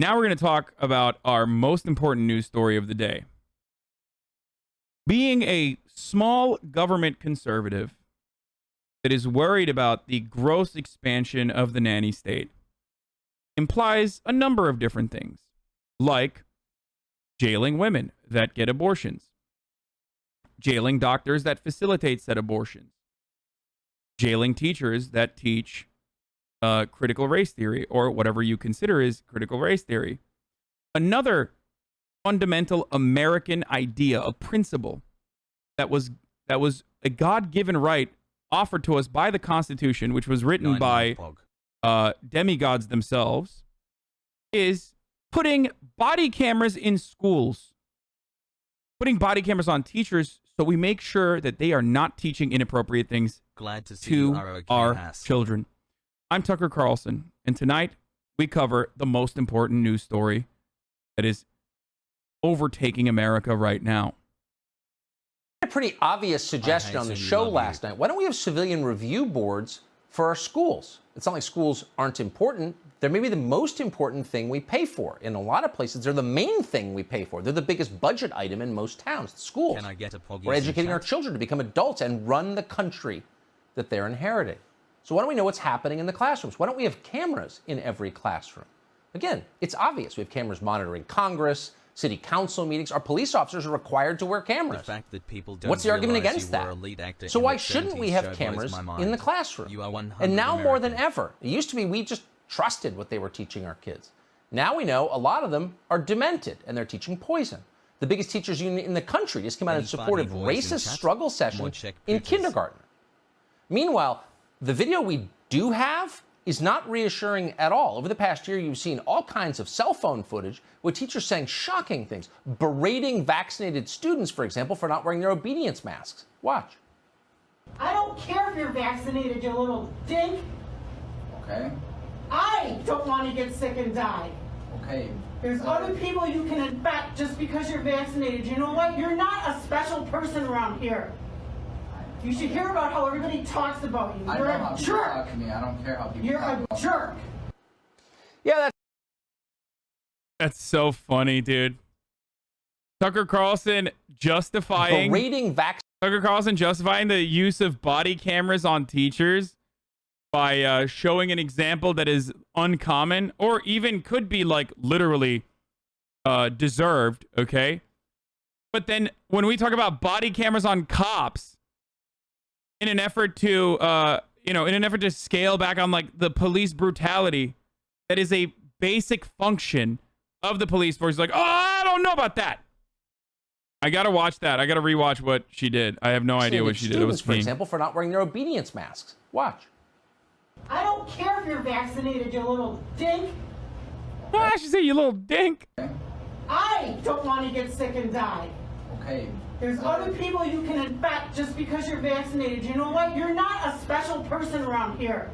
Now we're going to talk about our most important news story of the day. Being a small government conservative that is worried about the gross expansion of the nanny state implies a number of different things, like jailing women that get abortions, jailing doctors that facilitate said abortions, jailing teachers that teach critical race theory or whatever you consider is critical race theory. Another fundamental American idea, a principle that was a God-given right offered to us by the Constitution, which was written by demigods themselves, is putting body cameras in schools, putting body cameras on teachers so we make sure that they are not teaching inappropriate things to our children. I'm Tucker Carlson, and tonight we cover the most important news story that is overtaking America right now. A pretty obvious suggestion on the show last night. Why don't we have civilian review boards for our schools? It's not like schools aren't important. They're maybe the most important thing we pay for. In a lot of places, they're the main thing we pay for. They're the biggest budget item in most towns, schools. Can I get a We're educating our children to become adults and run the country that they're inheriting. So why don't we know what's happening in the classrooms? Why don't we have cameras in every classroom? Again, it's obvious. We have cameras monitoring Congress, city council meetings. Our police officers are required to wear cameras. The fact that people don't What's the argument against that? So why shouldn't we have cameras in the classroom? And now more than ever, it used to be we just trusted what they were teaching our kids. Now we know a lot of them are demented and they're teaching poison. The biggest teachers union in the country just came out in support of racist struggle session in kindergarten. Meanwhile, the video we do have is not reassuring at all. Over the past year, you've seen all kinds of cell phone footage with teachers saying shocking things, berating vaccinated students, for example, for not wearing their obedience masks. Watch. I don't care if you're vaccinated, you little dink. Okay. I don't want to get sick and die. Okay. There's other people you can infect just because you're vaccinated. You know what? You're not a special person around here. You should hear about how everybody talks about you. You're a jerk. Talk to me. I don't care how people You're talk a about jerk. Yeah, That's so funny, dude. Tucker Carlson justifying the use of body cameras on teachers by showing an example that is uncommon or even could be like literally deserved, okay? But then when we talk about body cameras on cops in an effort to scale back on like the police brutality that is a basic function of the police force, like, oh, I don't know about that. I gotta watch that. I gotta rewatch what she did. I have no idea what she did. It was for example, for not wearing their obedience masks. Watch. I don't care if you're vaccinated, you little dink. I should say, you little dink. I don't want to get sick and die. Okay. There's other people you can infect just because you're vaccinated. You know what? You're not a special person around here.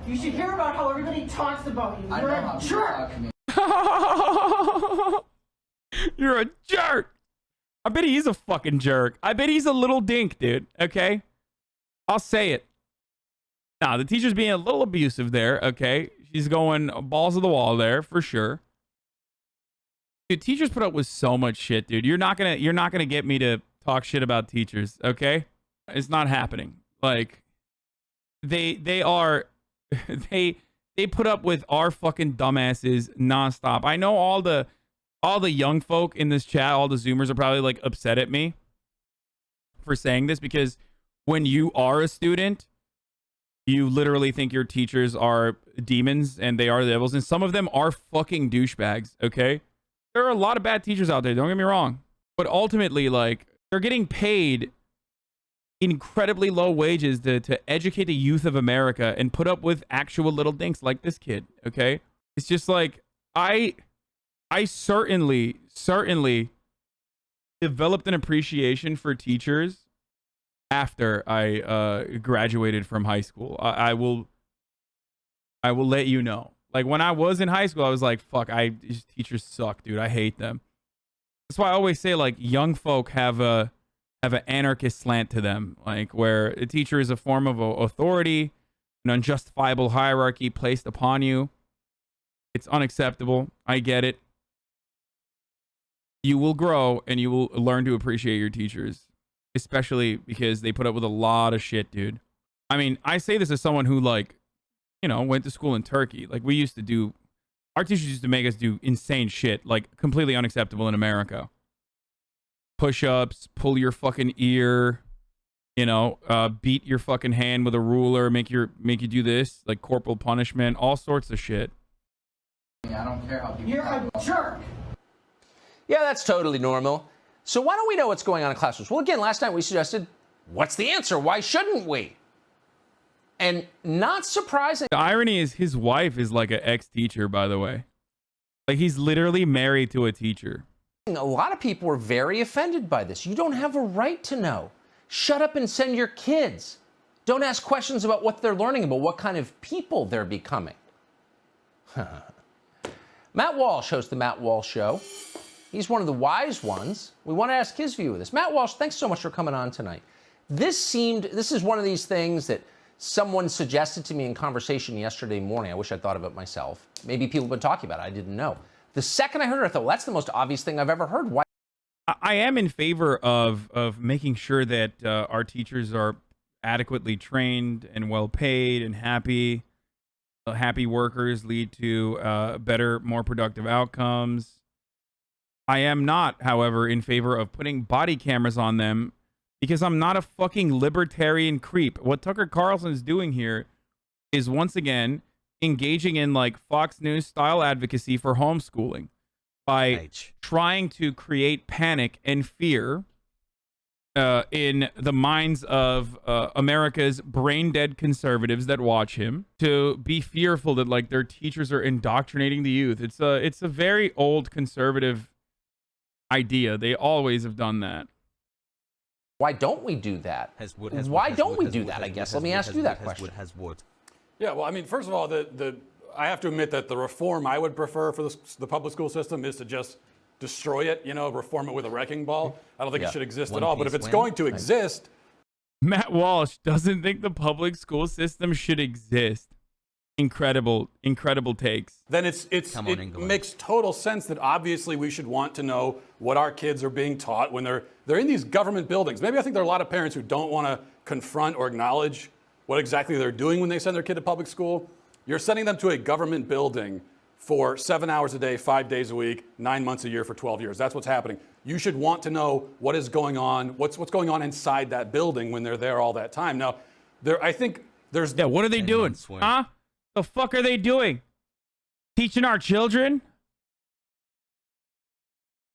You should hear about how everybody talks about you. You're a jerk. You're a jerk. I bet he's a fucking jerk. I bet he's a little dink, dude. Okay? I'll say it. Nah, the teacher's being a little abusive there, okay? She's going balls to the wall there, for sure. Dude, teachers put up with so much shit, dude. You're not gonna get me to talk shit about teachers, okay? It's not happening. Like, they are they put up with our fucking dumbasses nonstop. I know all the young folk in this chat, all the Zoomers are probably like upset at me for saying this, because when you are a student, you literally think your teachers are demons and they are devils, and some of them are fucking douchebags, okay? There are a lot of bad teachers out there, don't get me wrong. But ultimately, like, they're getting paid incredibly low wages to educate the youth of America and put up with actual little dinks like this kid, okay? It's just like, I certainly developed an appreciation for teachers after I graduated from high school. I will let you know. Like, when I was in high school, I was like, fuck, these teachers suck, dude. I hate them. That's why I always say, like, young folk have an anarchist slant to them, like, where a teacher is a form of authority, an unjustifiable hierarchy placed upon you. It's unacceptable. I get it. You will grow and you will learn to appreciate your teachers, especially because they put up with a lot of shit, dude. I mean, I say this as someone who, like, you know, went to school in Turkey. Like, we used to do, our teachers used to make us do insane shit, like completely unacceptable in America. Push-ups, pull your fucking ear, you know, beat your fucking hand with a ruler, make you do this, like corporal punishment, all sorts of shit. I don't care how people You're a jerk. Yeah, that's totally normal. So why don't we know what's going on in classrooms? Well, again, last night we suggested, what's the answer? Why shouldn't we? And not surprising. The irony is his wife is like an ex-teacher, by the way. Like, he's literally married to a teacher. A lot of people were very offended by this. You don't have a right to know. Shut up and send your kids. Don't ask questions about what they're learning, about what kind of people they're becoming. Matt Walsh hosts the Matt Walsh Show. He's one of the wise ones. We want to ask his view of this. Matt Walsh, thanks so much for coming on tonight. This is one of these things that someone suggested to me in conversation yesterday morning. I wish I'd thought of it myself. Maybe people have been talking about it. I didn't know. The second I heard it, I thought, well, that's the most obvious thing I've ever heard. Why? I am in favor of making sure that our teachers are adequately trained and well paid and happy. Happy workers lead to better, more productive outcomes. I am not, however, in favor of putting body cameras on them because I'm not a fucking libertarian creep. What Tucker Carlson is doing here is, once again, engaging in like Fox News style advocacy for homeschooling by trying to create panic and fear in the minds of America's brain dead conservatives that watch him, to be fearful that like their teachers are indoctrinating the youth. It's a very old conservative idea. They always have done that. Why don't we do that? Why don't we do that? I guess. Let me ask you that question. Yeah, well, I mean, first of all, I have to admit that the reform I would prefer for the public school system is to just destroy it, you know, reform it with a wrecking ball. I don't think it should exist at all. But if it's going to exist... Matt Walsh doesn't think the public school system should exist. Incredible takes. Then it makes total sense that obviously we should want to know what our kids are being taught when they're in these government buildings. Maybe I think there are a lot of parents who don't want to confront or acknowledge what exactly they're doing when they send their kid to public school. You're sending them to a government building for 7 hours a day, 5 days a week, 9 months a year for 12 years. That's what's happening. You should want to know what is going on, what's going on inside that building when they're there all that time. Now, I think there's... Yeah, what are they doing? Huh? The fuck are they doing? Teaching our children?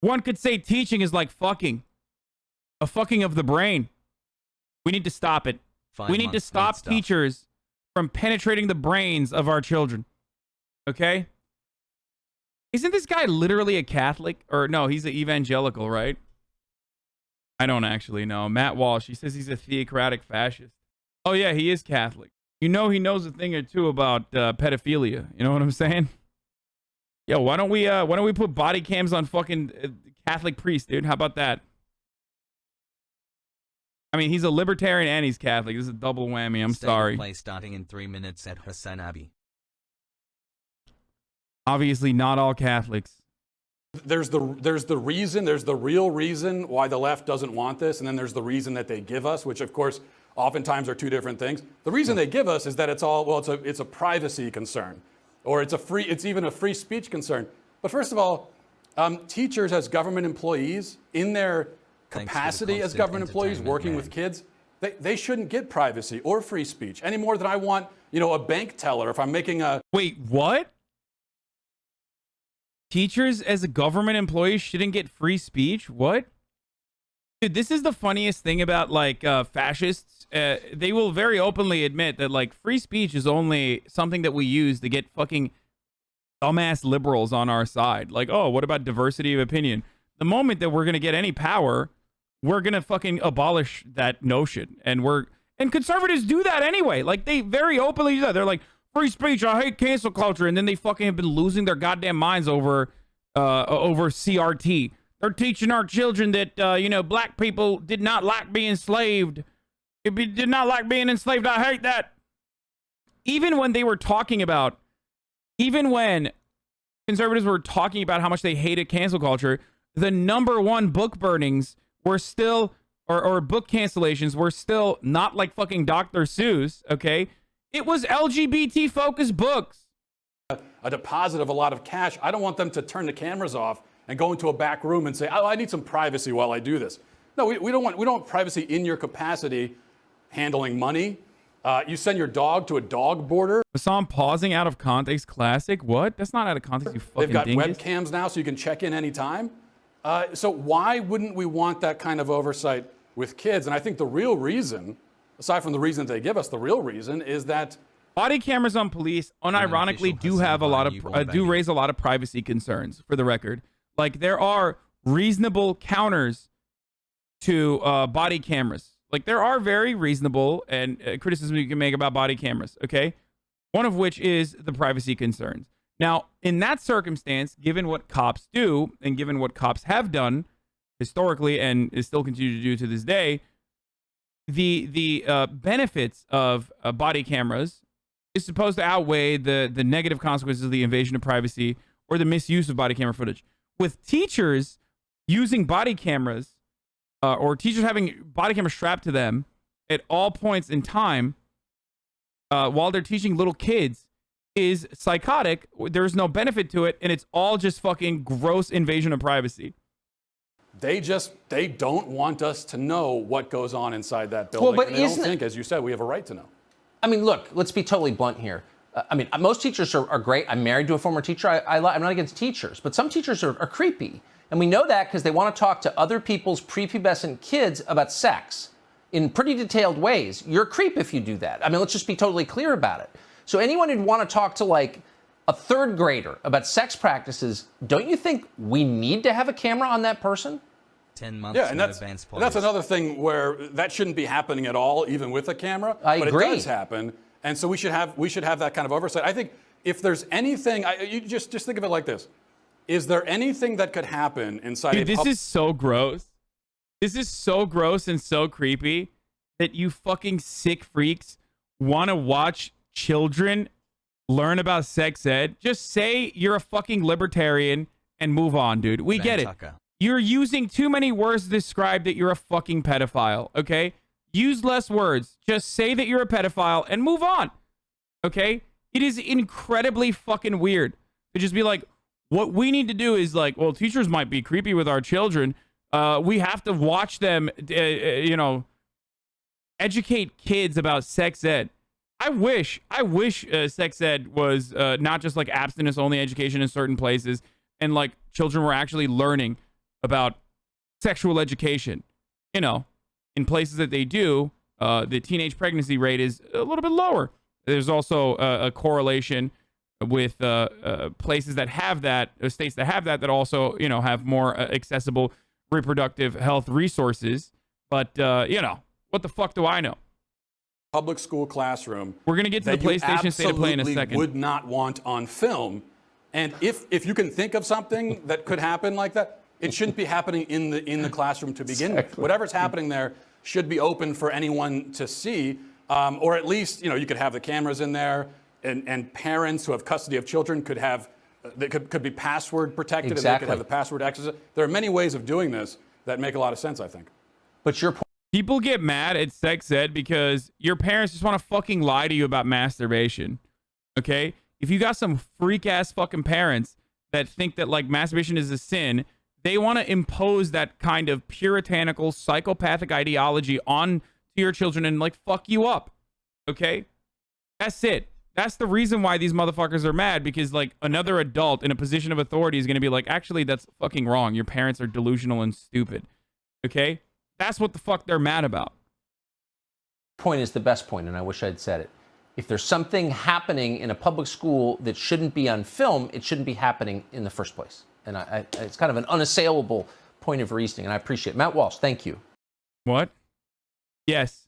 One could say teaching is like fucking. A fucking of the brain. We need to stop it. We need to stop teachers from penetrating the brains of our children. Okay? Isn't this guy literally a Catholic? Or no, he's an evangelical, right? I don't actually know. Matt Walsh, he says he's a theocratic fascist. Oh yeah, he is Catholic. You know he knows a thing or two about pedophilia. You know what I'm saying? Yo, why don't we put body cams on fucking Catholic priests, dude? How about that? I mean, he's a libertarian and he's Catholic. This is a double whammy. I'm sorry. Play starting in 3 minutes at Hasanabi. Obviously, not all Catholics. There's the real reason why the left doesn't want this, and then there's the reason that they give us, which of course oftentimes are two different things. The reason they give us is that it's a privacy concern, or it's even a free speech concern. But first of all, teachers as government employees in their capacity as government employees working with kids, they shouldn't get privacy or free speech any more than I want, a bank teller if I'm making a... Wait, what? Teachers as a government employee shouldn't get free speech? What? Dude, this is the funniest thing about like fascists. They will very openly admit that like free speech is only something that we use to get fucking dumbass liberals on our side. Like, oh, what about diversity of opinion? The moment that we're going to get any power, we're going to fucking abolish that notion. And conservatives do that anyway. Like, they very openly do that. They're like, free speech, I hate cancel culture. And then they fucking have been losing their goddamn minds over CRT. They're teaching our children that, black people did not like being enslaved. Did not like being enslaved. I hate that. Even when they were talking about, even when conservatives were talking about how much they hated cancel culture, the #1 book burnings were still, or book cancellations were still not like fucking Dr. Seuss, okay? It was LGBT-focused books. A deposit of a lot of cash. I don't want them to turn the cameras off and go into a back room and say, oh, I need some privacy while I do this. No, we don't want privacy in your capacity handling money. You send your dog to a dog boarder. I saw him pausing out of context. Classic. What? That's not out of context, you fucking They've got dingus. webcams now so you can check in anytime. So why wouldn't we want that kind of oversight with kids? And I think the real reason, aside from the reason they give us, the real reason is that body cameras on police, unironically, do have a lot of do raise a lot of privacy concerns. For the record, like there are reasonable counters to body cameras. Like there are very reasonable and criticism you can make about body cameras. Okay, one of which is the privacy concerns. Now, in that circumstance, given what cops do and given what cops have done historically and is still continue to do to this day, the benefits of body cameras is supposed to outweigh the negative consequences of the invasion of privacy or the misuse of body camera footage. With teachers using body cameras or teachers having body cameras strapped to them at all points in time while they're teaching little kids is psychotic. There's no benefit to it, and it's all just fucking gross invasion of privacy. they don't want us to know what goes on inside that building. Well, but and they don't think, as you said, we have a right to know. I mean, look, let's be totally blunt here. I mean, most teachers are great. I'm married to a former teacher. I'm not against teachers, but some teachers are creepy. And we know that because they want to talk to other people's prepubescent kids about sex in pretty detailed ways. You're a creep if you do that. I mean, let's just be totally clear about it. So anyone who'd want to talk to like a third grader about sex practices, don't you think we need to have a camera on that person? 10 months yeah, and that's another thing where that shouldn't be happening at all, even with a camera. I agree. But it does happen, and so we should have that kind of oversight. I think if there's anything, you just think of it like this: is there anything that could happen inside? Dude, this is so gross. This is so gross and so creepy that you fucking sick freaks want to watch children learn about sex ed. Just say you're a fucking libertarian and move on, dude. We get it. You're using too many words to describe that you're a fucking pedophile, okay? Use less words. Just say that you're a pedophile and move on, okay? It is incredibly fucking weird to just be like, what we need to do is like, well, teachers might be creepy with our children. We have to watch them, educate kids about sex ed. I wish sex ed was not just like abstinence only education in certain places, and like children were actually learning about sexual education. You know, in places that they do, the teenage pregnancy rate is a little bit lower. There's also a correlation with places that have that, states that have that also, have more accessible reproductive health resources. But, what the fuck do I know? Public school classroom. We're going to get to the PlayStation State of Play in a second. Would not want on film. And if you can think of something that could happen like that, it shouldn't be happening in the classroom to begin with. Whatever's happening there should be open for anyone to see, or at least, you could have the cameras in there, and parents who have custody of children could have, they could be password protected, and they could have the password access. There are many ways of doing this that make a lot of sense, I think. But your point. People get mad at sex ed because your parents just want to fucking lie to you about masturbation. Okay? If you got some freak ass fucking parents that think that like masturbation is a sin, they want to impose that kind of puritanical psychopathic ideology on to your children and like fuck you up. Okay? That's it. That's the reason why these motherfuckers are mad, because like another adult in a position of authority is going to be like, actually, that's fucking wrong. Your parents are delusional and stupid. Okay? That's what the fuck they're mad about. Point is the best point, and I wish I'd said it. If there's something happening in a public school that shouldn't be on film, it shouldn't be happening in the first place. And it's kind of an unassailable point of reasoning, and I appreciate it. Matt Walsh, thank you. What? Yes.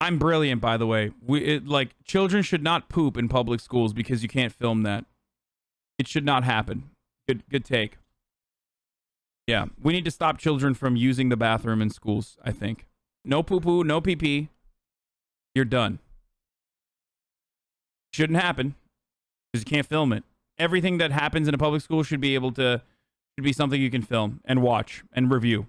I'm brilliant, by the way. Children should not poop in public schools because you can't film that. It should not happen. Good take. Yeah, we need to stop children from using the bathroom in schools, I think. No poo-poo, no pee-pee. You're done. Shouldn't happen because you can't film it. everything that happens in a public school should be able to should be something you can film and watch and review.